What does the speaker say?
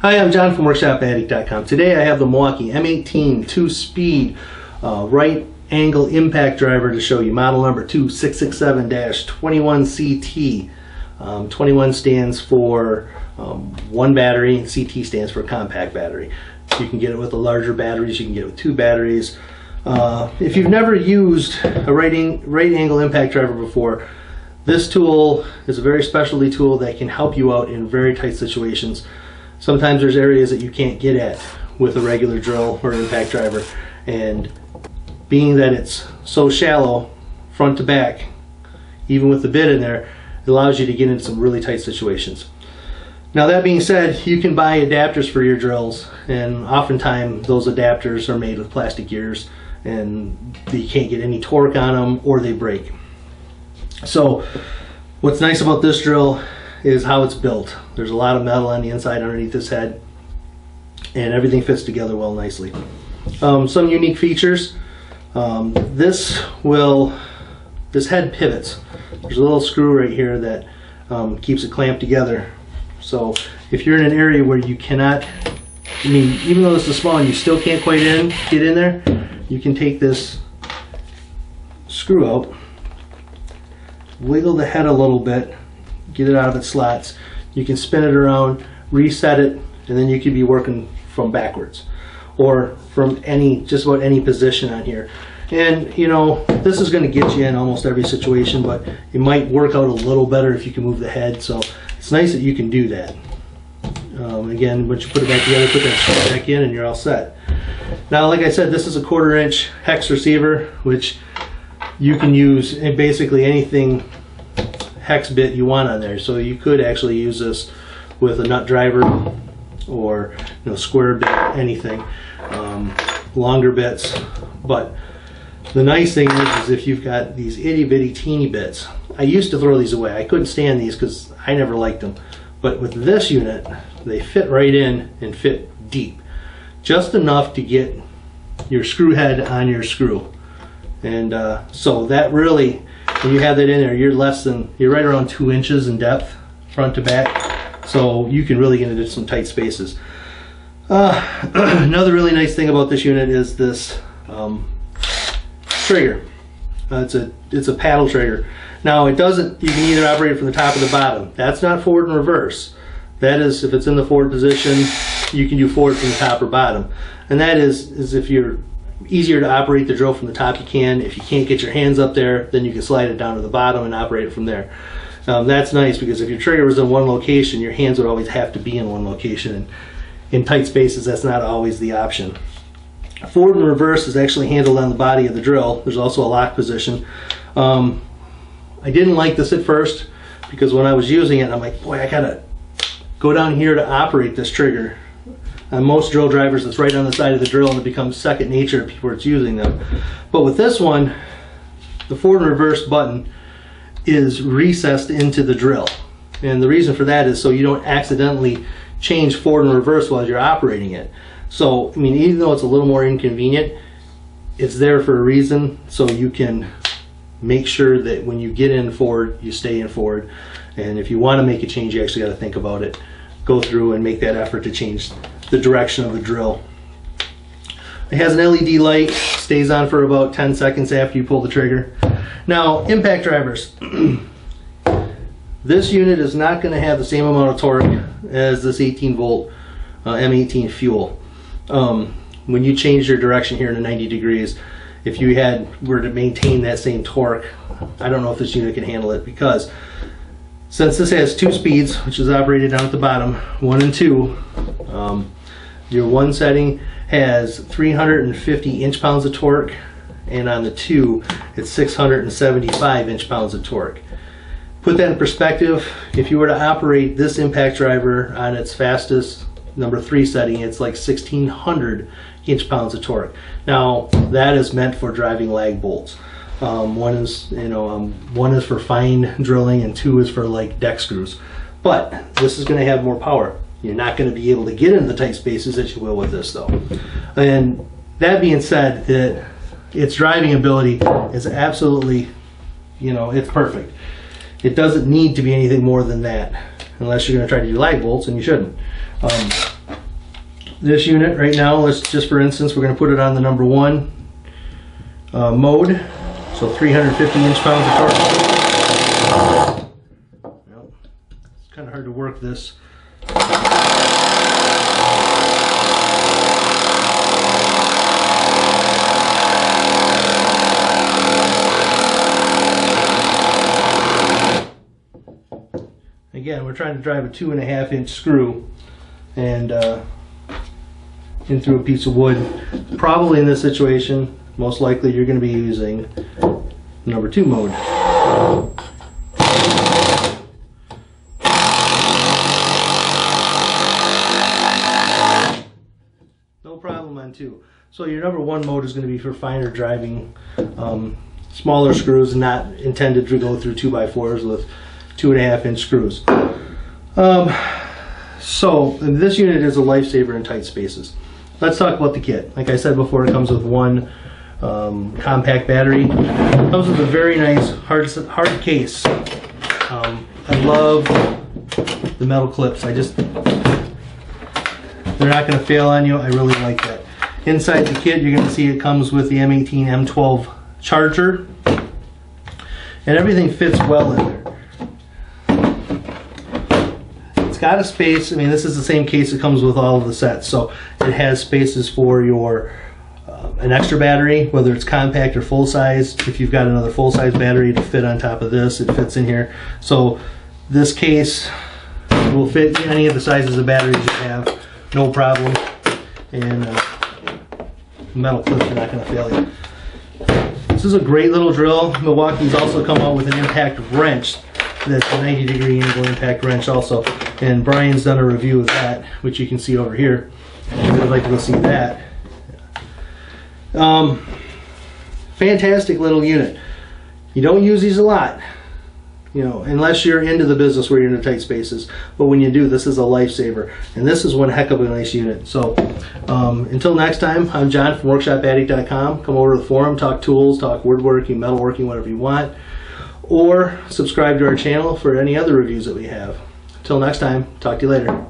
Hi, I'm John from WorkshopAddict.com. Today I have the Milwaukee M18 2-speed right angle impact driver to show you. Model number 2667-21CT. 21 stands for one battery, CT stands for compact battery. You can get it with the larger batteries, you can get it with 2 batteries. If you've never used a right angle impact driver before, this tool is a very specialty tool that can help you out in very tight situations. Sometimes there's areas that you can't get at with a regular drill or impact driver, and being that it's so shallow front to back, even with the bit in there, it allows you to get into some really tight situations. Now, that being said, you can buy adapters for your drills, and oftentimes those adapters are made with plastic gears and you can't get any torque on them or they break. So what's nice about this drill is how it's built. There's a lot of metal on the inside underneath this head, and everything fits together well nicely. Some unique features. This head pivots. There's a little screw right here that keeps it clamped together. So if you're in an area where you cannot, even though this is small and you still can't quite get in there, you can take this screw out, wiggle the head a little bit, get it out of its slots. You can spin it around, reset it, and then you could be working from backwards or from just about any position on here. And you know, this is going to get you in almost every situation, but it might work out a little better if you can move the head. So it's nice that you can do that. Again, once you put it back together, put that screw back in and you're all set. Now, like I said, this is a 1/4 inch hex receiver, which you can use in basically anything hex bit you want on there. So you could actually use this with a nut driver or square bit, anything, longer bits. But the nice thing is if you've got these itty bitty teeny bits, I used to throw these away. I couldn't stand these because I never liked them. But with this unit, they fit right in and fit deep, just enough to get your screw head on your screw. And so that really, when you have that in there, you're right around 2 inches in depth, front to back. So you can really get into some tight spaces. Another really nice thing about this unit is this trigger. It's a paddle trigger. Now you can either operate it from the top or the bottom. That's not forward and reverse. That is, if it's in the forward position, you can do forward from the top or bottom. And that is if you're easier to operate the drill from the top, you can. If you can't get your hands up there, then you can slide it down to the bottom and operate it from there. That's nice because if your trigger was in one location, your hands would always have to be in one location. And in tight spaces, that's not always the option. Forward and reverse is actually handled on the body of the drill. There's also a lock position. I didn't like this at first because when I was using it, I'm like, boy, I gotta go down here to operate this trigger. On most drill drivers, it's right on the side of the drill and it becomes second nature to people that's using them. But with this one, the forward and reverse button is recessed into the drill. And the reason for that is so you don't accidentally change forward and reverse while you're operating it. So, even though it's a little more inconvenient, it's there for a reason, so you can make sure that when you get in forward, you stay in forward. And if you want to make a change, you actually got to think about it. Go through and make that effort to change the direction of the drill. It has an LED light, stays on for about 10 seconds after you pull the trigger. Now, impact drivers. This unit is not going to have the same amount of torque as this 18-volt M18 fuel. When you change your direction here to 90 degrees, if you were to maintain that same torque, I don't know if this unit can handle it, because since this has 2 speeds, which is operated down at the bottom, 1 and 2, your 1 setting has 350 inch-pounds of torque, and on the 2, it's 675 inch-pounds of torque. Put that in perspective, if you were to operate this impact driver on its fastest number 3 setting, it's like 1600 inch-pounds of torque. Now, that is meant for driving lag bolts. One is for fine drilling, and 2 is for like deck screws. But this is going to have more power. You're not going to be able to get into the tight spaces that you will with this, though. And that being said, its driving ability is absolutely, it's perfect. It doesn't need to be anything more than that, unless you're going to try to do lag bolts, and you shouldn't. this unit right now, let's just for instance, we're going to put it on the number 1 mode, so 350 inch-pounds of torque. Well, it's kind of hard to work this. Again, we're trying to drive a 2.5 inch screw and in through a piece of wood. Probably in this situation, most likely you're going to be using number 2 mode. No problem on 2. So your number 1 mode is going to be for finer driving, smaller screws, not intended to go through 2x4s with 2.5 inch screws. So this unit is a lifesaver in tight spaces. Let's talk about the kit. Like I said before, it comes with 1 compact battery. It comes with a very nice hard case. I love the metal clips. They're not going to fail on you. I really like that. Inside the kit, you're going to see it comes with the M18 M12 charger, and everything fits well in there. It's got a space. I mean, this is the same case that comes with all of the sets, so it has spaces for your an extra battery, whether it's compact or full size. If you've got another full size battery to fit on top of this, it fits in here. So this case will fit any of the sizes of batteries you have, no problem. And metal clips are not going to fail you. This is a great little drill. Milwaukee's also come out with an impact wrench that's a 90-degree angle impact wrench also, and Brian's done a review of that, which you can see over here. If you'd like to go see that. Fantastic little unit. You don't use these a lot, you know, unless you're into the business where you're in the tight spaces. But when you do, this is a lifesaver, and this is one heck of a nice unit. So until next time, I'm John from WorkshopAddict.com. Come over to the forum, talk tools, talk woodworking, metalworking, whatever you want. Or subscribe to our channel for any other reviews that we have. Until next time, talk to you later.